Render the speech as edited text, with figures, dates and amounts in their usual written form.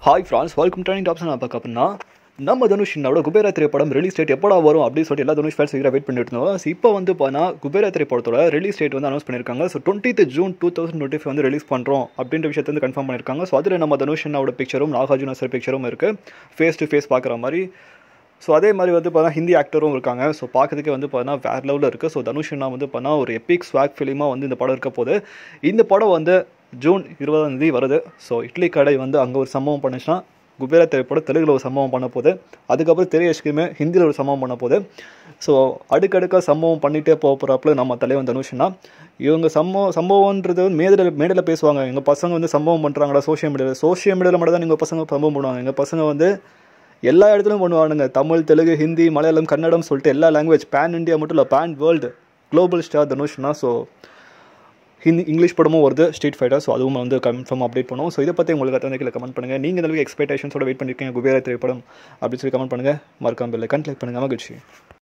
Hi France, welcome to tops. நான் பார்க்க அப்படின்னா நம்ம தனுஷினோட குபேரா திரைப்படம் ரிலீஸ் டேட் எப்படா வரும் அப்படின்னு சொல்லிட்டு எல்லா தனுஷ் ஃபேன்ஸ் வெயிட் பண்ணிட்டு இருந்தோம். ஸோ இப்போ வந்து பார்த்தா குபேரா திரைப்படத்தோட ரிலீஸ் டேட் வந்து அனௌன்ஸ் பண்ணியிருக்காங்க. ஸோ 20th June 2025 வந்து ரிலீஸ் பண்ணுறோம் அப்படின்ற விஷயத்தை வந்து கன்ஃபார்ம் பண்ணியிருக்காங்க. ஸோ அதில் நம்ம தனுஷினோட பிக்சரும் நாகார்ஜுனா சார் பிக்சரும் இருக்குது, ஃபேஸ் டு ஃபேஸ் பார்க்குற மாதிரி. ஸோ அதே மாதிரி வந்து பார்த்தா ஹிந்தி ஆக்டரும் இருக்காங்க. ஸோ பார்க்கறதுக்கே வந்து பார்த்தா வேறு லெவலில் இருக்குது. ஸோ தனுஷ்னா வந்து பார்த்தா ஒரு எபிக் ஸ்வாக் ஃபிலிமாக வந்து இந்த படம் இருக்க போது. இந்த படம் வந்து June 20 வருது. ஸோ இட்லி கடை வந்து அங்கே ஒரு சம்பவம் பண்ணுச்சுன்னா, குபேரா திரைப்படம் தெலுங்கில் ஒரு சம்பவம் பண்ண போகுது. அதுக்கப்புறம் திரையஷ்குமே ஹிந்தியில் ஒரு சம்பவம் பண்ண போகுது. ஸோ அடுக்கடுக்காக சம்பவம் பண்ணிகிட்டே போகிறாப்புல நம்ம தலைவன் தனுஷ்னா. இவங்க சம்பவன்றது மேடையில் பேசுவாங்க. எங்கள் பசங்க வந்து சம்பவம் பண்ணுறாங்களா சோஷியல் மீடியாவில் மட்டும் தான் எங்கள் பசங்க சம்பவம் பண்ணுவாங்க. எங்கள் பசங்க வந்து எல்லா இடத்துலையும் பண்ணுவானுங்க. தமிழ், தெலுங்கு, ஹிந்தி, மலையாளம், கன்னடம் சொல்லிட்டு எல்லா லாங்குவேஜ், பேன் இண்டியா மட்டும் இல்லை, பேன் வேர்ல்டு, குளோபல் ஸ்டார் தனுஷ்னா. ஸோ இங்கிலீஷ் படமும் வருது, ஸ்ட்ரீட் ஃபைட்டர். ஸோ அதுவும் வந்து கன்ஃபார்ம் அப்டேட் பண்ணுவோம். ஸோ இதை பற்றி உங்களுக்கு கீழே கமெண்ட் பண்ணுங்கள். நீங்கள் இந்த அளவுக்கு எக்ஸ்பெக்டேஷன்ஸோட வெயிட் பண்ணியிருக்கீங்க குபேரா திரைப்படம் அப்படின்னு சொல்லி கமெண்ட் பண்ணுங்கள். மறக்காம பெல் ஐகான் கிளிக் பண்ணுங்கள். மகிழ்ச்சி.